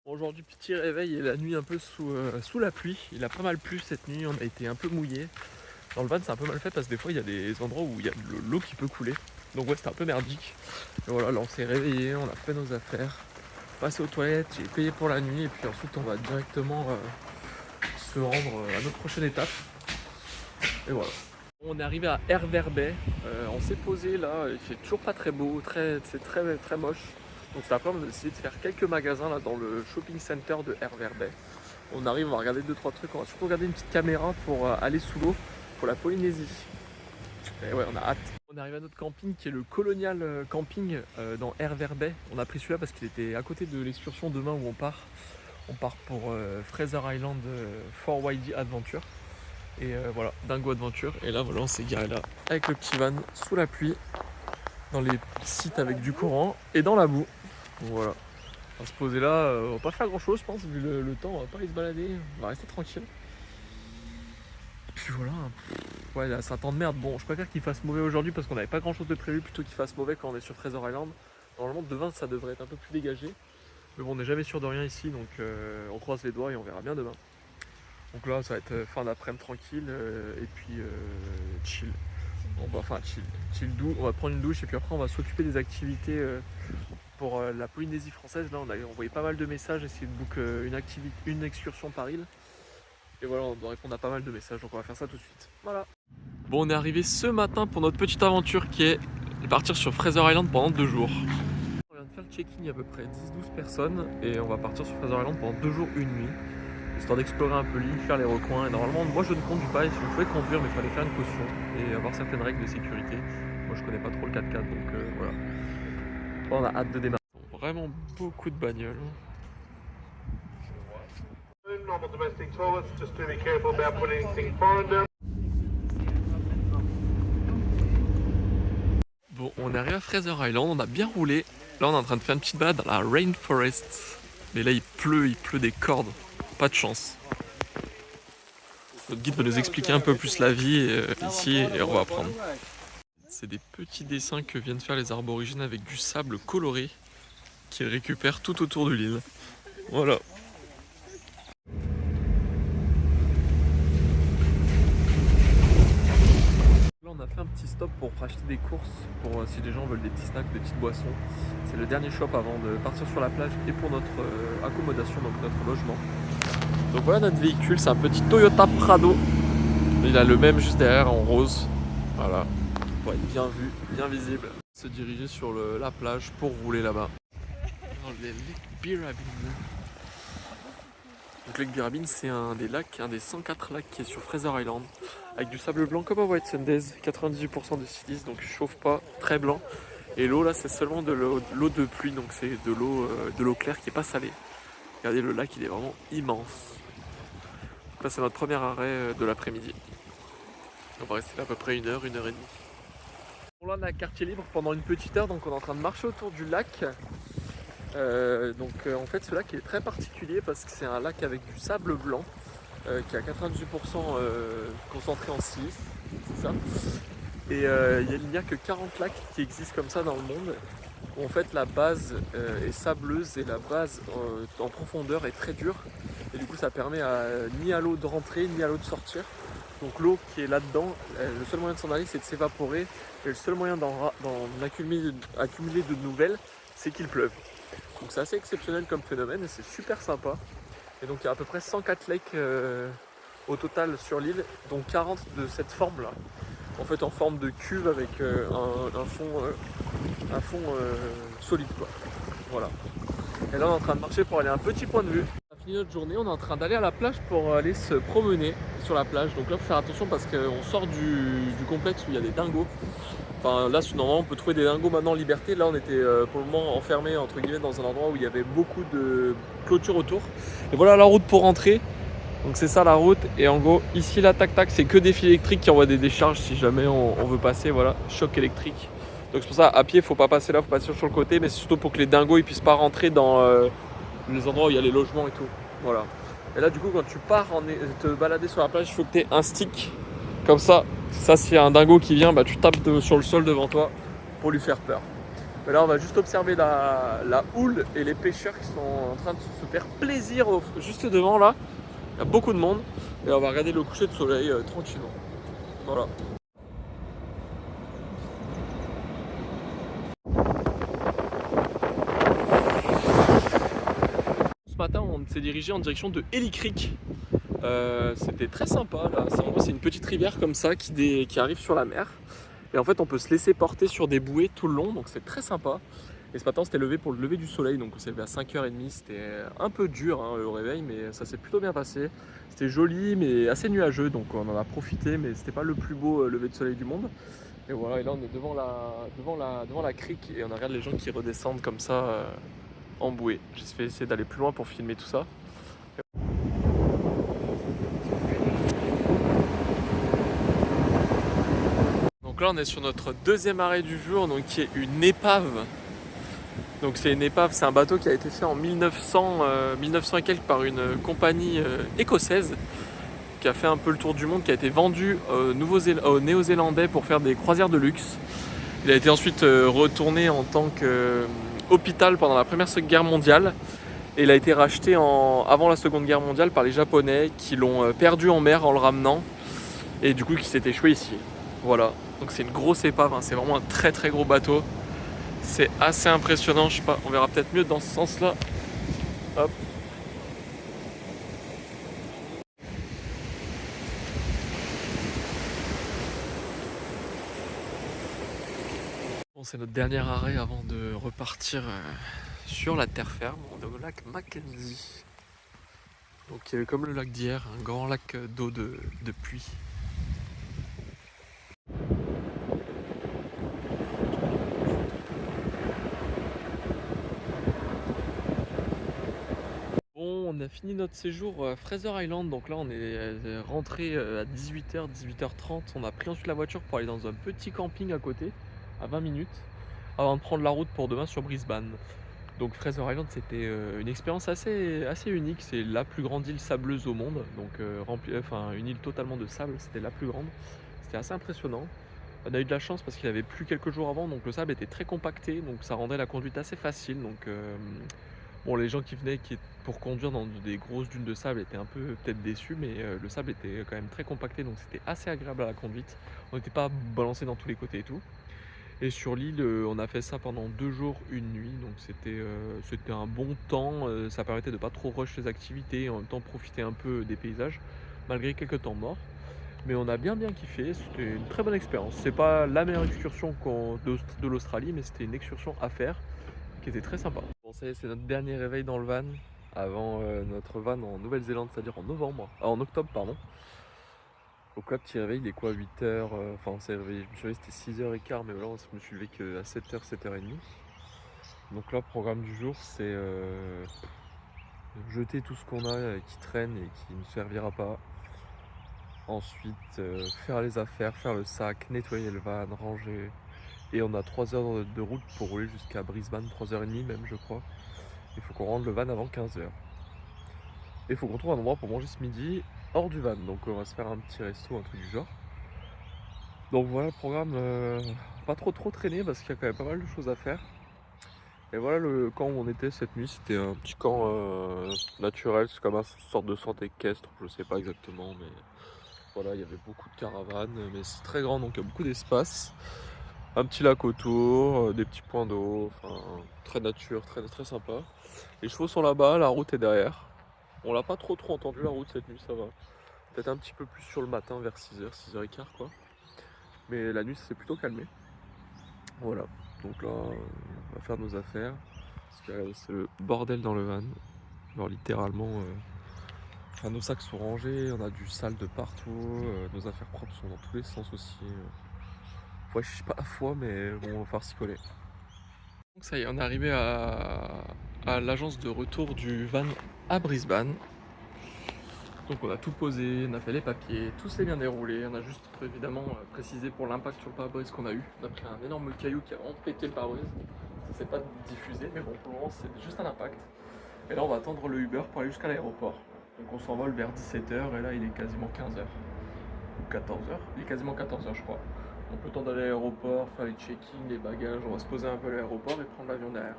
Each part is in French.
Aujourd'hui, petit réveil et la nuit un peu sous la pluie. Il a pas mal plu cette nuit, on a été un peu mouillé. Dans le van, c'est un peu mal fait parce que des fois, il y a des endroits où il y a de l'eau qui peut couler. Donc ouais, c'était un peu merdique. Et voilà, là on s'est réveillé, on a fait nos affaires, passé aux toilettes, j'ai payé pour la nuit et puis ensuite on va directement se rendre à notre prochaine étape. Et voilà. On est arrivé à Herverbay, on s'est posé là, il fait toujours pas très beau, c'est très moche. Donc c'est après on a décidé de faire quelques magasins là dans le shopping center de Herverbay. On arrive, on va regarder 2-3 trucs, on va surtout regarder une petite caméra pour aller sous l'eau pour la Polynésie. Et ouais, on a hâte. On arrive à notre camping qui est le Colonial Camping dans Herverbay. On a pris celui-là parce qu'il était à côté de l'excursion demain où on part. On part pour Fraser Island 4YD Adventure. Et voilà, Dingo Adventure. Et là, voilà, on s'est garé là avec le petit van sous la pluie, dans les sites avec du courant et dans la boue. Donc, voilà, on va se poser là. On va pas faire grand chose, je pense, vu le temps. On va pas aller se balader. On va rester tranquille. Et puis voilà. Ouais, là, c'est un temps de merde. Bon, je préfère qu'il fasse mauvais aujourd'hui parce qu'on n'avait pas grand chose de prévu plutôt qu'il fasse mauvais quand on est sur Fraser Island. Normalement, demain, ça devrait être un peu plus dégagé. Mais bon, on n'est jamais sûr de rien ici, donc on croise les doigts et on verra bien demain. Donc là, ça va être fin d'après-midi tranquille et puis chill. Chill doux. On va prendre une douche et puis après, on va s'occuper des activités pour la Polynésie française. Là, on a envoyé pas mal de messages, essayer de book une excursion par île. Et voilà, on doit répondre à pas mal de messages, donc on va faire ça tout de suite. Voilà. Bon, on est arrivé ce matin pour notre petite aventure qui est de partir sur Fraser Island pendant 2 jours. On vient de faire le check-in, il y a à peu près 10-12 personnes et on va partir sur Fraser Island pendant 2 jours, 1 nuit. Histoire d'explorer un peu l'île, faire les recoins. Et normalement, moi je ne conduis pas, et si je pouvais conduire, mais il fallait faire une caution et avoir certaines règles de sécurité. Moi je connais pas trop le 4x4, donc voilà. Bon, on a hâte de démarrer. Vraiment beaucoup de bagnoles. Bon, on est arrivé à Fraser Island, on a bien roulé. Là, on est en train de faire une petite balade dans la rainforest. Mais là, il pleut des cordes. Pas de chance. Notre guide va nous expliquer un peu plus la vie ici et on va apprendre. C'est des petits dessins que viennent faire les aborigènes avec du sable coloré qu'ils récupèrent tout autour de l'île. Voilà. Là, on a fait un petit stop pour acheter des courses, pour si les gens veulent des petits snacks, des petites boissons. C'est le dernier shop avant de partir sur la plage et pour notre accommodation, donc notre logement. Donc voilà notre véhicule, c'est un petit Toyota Prado. Il a le même juste derrière en rose. Voilà, pour être bien vu, bien visible. Se diriger sur la plage pour rouler là-bas. Dans le lac Birrabin. Donc le lac Birrabin, c'est un des 104 lacs qui est sur Fraser Island. Avec du sable blanc comme à White Sundays, 98% de silice, donc chauffe pas, très blanc. Et l'eau là, c'est seulement de l'eau de pluie, donc c'est de l'eau claire qui est pas salée. Regardez, le lac, il est vraiment immense. Là, c'est notre premier arrêt de l'après-midi. On va rester là à peu près 1 heure, 1 heure et demie. Bon, là, on a quartier libre pendant une petite heure, donc on est en train de marcher autour du lac. En fait, ce lac est très particulier parce que c'est un lac avec du sable blanc qui est à 98% concentré en silice, c'est ça. Et il n'y a que 40 lacs qui existent comme ça dans le monde, où en fait la base est sableuse et la base en profondeur est très dure. Et du coup, ça permet ni à l'eau de rentrer, ni à l'eau de sortir. Donc l'eau qui est là-dedans, le seul moyen de s'en aller, c'est de s'évaporer. Et le seul moyen d'en accumuler de nouvelles, c'est qu'il pleuve. Donc c'est assez exceptionnel comme phénomène et c'est super sympa. Et donc il y a à peu près 104 lakes au total sur l'île, dont 40 de cette forme-là. En fait en forme de cuve avec un fond solide, quoi. Voilà. Et là on est en train de marcher pour aller à un petit point de vue. On a fini notre journée, on est en train d'aller à la plage pour aller se promener sur la plage. Donc là, il faut faire attention parce qu'on sort du complexe où il y a des dingos. Enfin là, normalement, on peut trouver des dingos maintenant en liberté. Là, on était pour le moment enfermés entre guillemets dans un endroit où il y avait beaucoup de clôture autour. Et voilà la route pour rentrer. Donc c'est ça la route. Et en gros, ici, là, tac tac, c'est que des fils électriques qui envoient des décharges si jamais on veut passer. Voilà, choc électrique. Donc c'est pour ça, à pied, faut pas passer là, faut passer sur le côté. Mais c'est surtout pour que les dingos ils puissent pas rentrer dans les endroits où il y a les logements et tout. Voilà. Et là, du coup, quand tu pars te balader sur la plage, il faut que tu aies un stick comme ça. Ça, s'il y a un dingo qui vient, bah, tu tapes sur le sol devant toi pour lui faire peur. Mais là on va juste observer la houle et les pêcheurs qui sont en train de se faire plaisir juste devant là. Il y a beaucoup de monde et on va regarder le coucher de soleil tranquillement. Voilà. Ce matin on s'est dirigé en direction de Ellie Creek. C'était très sympa là. En gros c'est une petite rivière comme ça qui arrive sur la mer. Et en fait on peut se laisser porter sur des bouées tout le long, donc c'est très sympa. Et ce matin on s'était levé pour le lever du soleil, donc on s'est levé à 5h30, c'était un peu dur hein, le réveil, mais ça s'est plutôt bien passé. C'était joli mais assez nuageux, donc on en a profité, mais c'était pas le plus beau lever de soleil du monde. Et voilà, et là on est devant la crique et on regarde les gens qui redescendent comme ça en bouée. J'ai essayer d'aller plus loin pour filmer tout ça. Donc là on est sur notre deuxième arrêt du jour, donc qui est une épave. Donc c'est une épave, c'est un bateau qui a été fait en 1900 et quelques par une compagnie écossaise qui a fait un peu le tour du monde, qui a été vendu aux Néo-Zélandais pour faire des croisières de luxe. Il a été ensuite retourné en tant qu'hôpital pendant la Première Guerre mondiale et il a été racheté avant la Seconde Guerre mondiale par les Japonais qui l'ont perdu en mer en le ramenant et du coup qui s'est échoué ici. Voilà, donc c'est une grosse épave, hein. C'est vraiment un très très gros bateau. C'est assez impressionnant, je sais pas, on verra peut-être mieux dans ce sens-là. Hop. Bon, c'est notre dernier arrêt avant de repartir sur la terre ferme, au lac Mackenzie. Donc il y avait comme le lac d'hier, un grand lac d'eau de pluie. Bon, on a fini notre séjour à Fraser Island, donc là on est rentré à 18h, 18h30. On a pris ensuite la voiture pour aller dans un petit camping à côté, à 20 minutes, avant de prendre la route pour demain sur Brisbane. Donc Fraser Island c'était une expérience assez unique, c'est la plus grande île sableuse au monde, donc une île totalement de sable, c'était la plus grande. C'était assez impressionnant. On a eu de la chance parce qu'il avait plu quelques jours avant, donc le sable était très compacté, donc ça rendait la conduite assez facile. Donc bon, les gens qui venaient pour conduire dans des grosses dunes de sable étaient un peu peut-être déçus, mais le sable était quand même très compacté, donc c'était assez agréable à la conduite. On n'était pas balancé dans tous les côtés et tout. Et sur l'île, on a fait ça pendant 2 jours, 1 nuit, donc c'était un bon temps. Ça permettait de pas trop rush les activités et en même temps profiter un peu des paysages, malgré quelques temps morts. Mais on a bien kiffé, c'était une très bonne expérience. C'est pas la meilleure excursion de l'Australie, mais c'était une excursion à faire qui était très sympa. Bon, ça y est, c'est notre dernier réveil dans le van avant notre van en Nouvelle-Zélande, c'est-à-dire en octobre, pardon. Donc là, petit réveil, il est quoi, 8h, enfin on s'est réveillé, je me suis réveillé, c'était 6h15, mais voilà, je me suis levé qu'à 7h, 7h30. Donc là, programme du jour, c'est jeter tout ce qu'on a qui traîne et qui ne servira pas. Ensuite, faire les affaires, faire le sac, nettoyer le van, ranger. Et on a 3 heures de route pour rouler jusqu'à Brisbane, 3h30 même, je crois. Il faut qu'on rende le van avant 15h. Et il faut qu'on trouve un endroit pour manger ce midi hors du van. Donc on va se faire un petit resto, un truc du genre. Donc voilà le programme, pas trop traîné parce qu'il y a quand même pas mal de choses à faire. Et voilà le camp où on était cette nuit, c'était un petit camp naturel, c'est comme une sorte de centre équestre, je sais pas exactement, mais voilà, il y avait beaucoup de caravanes, mais c'est très grand donc il y a beaucoup d'espace. Un petit lac autour, des petits points d'eau, enfin très nature, très sympa. Les chevaux sont là-bas, la route est derrière. On l'a pas trop entendu la route cette nuit, ça va. Peut-être un petit peu plus sur le matin vers 6h, 6h15 quoi. Mais la nuit ça s'est plutôt calmé. Voilà, donc là on va faire nos affaires. Parce que c'est le bordel dans le van. Genre littéralement, enfin, nos sacs sont rangés, on a du sale de partout, nos affaires propres sont dans tous les sens aussi. Ouais, je sais pas à fois, mais bon, on va falloir s'y coller. Donc ça y est, on est arrivé à l'agence de retour du van à Brisbane. Donc on a tout posé, on a fait les papiers, tout s'est bien déroulé. On a juste évidemment précisé pour l'impact sur le pare-brise qu'on a eu. On a pris un énorme caillou qui a vraiment pété le pare-brise. Ça s'est pas diffusé, mais bon, pour le moment c'est juste un impact. Et là on va attendre le Uber pour aller jusqu'à l'aéroport. Donc on s'envole vers 17h et là il est quasiment 15h. Ou 14h. Il est quasiment 14h je crois. Donc le temps d'aller à l'aéroport, faire les check-in, les bagages, on va se poser un peu à l'aéroport et prendre l'avion derrière.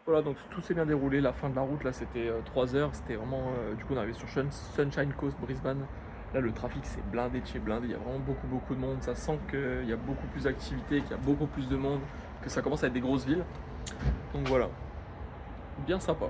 Voilà, donc tout s'est bien déroulé. La fin de la route, là, c'était 3 heures. C'était vraiment. Du coup, on est arrivé sur Sunshine Coast, Brisbane. Là, le trafic, c'est blindé de chez blindé. Il y a vraiment beaucoup de monde. Ça sent qu'il y a beaucoup plus d'activité, qu'il y a beaucoup plus de monde, que ça commence à être des grosses villes. Donc voilà, bien sympa.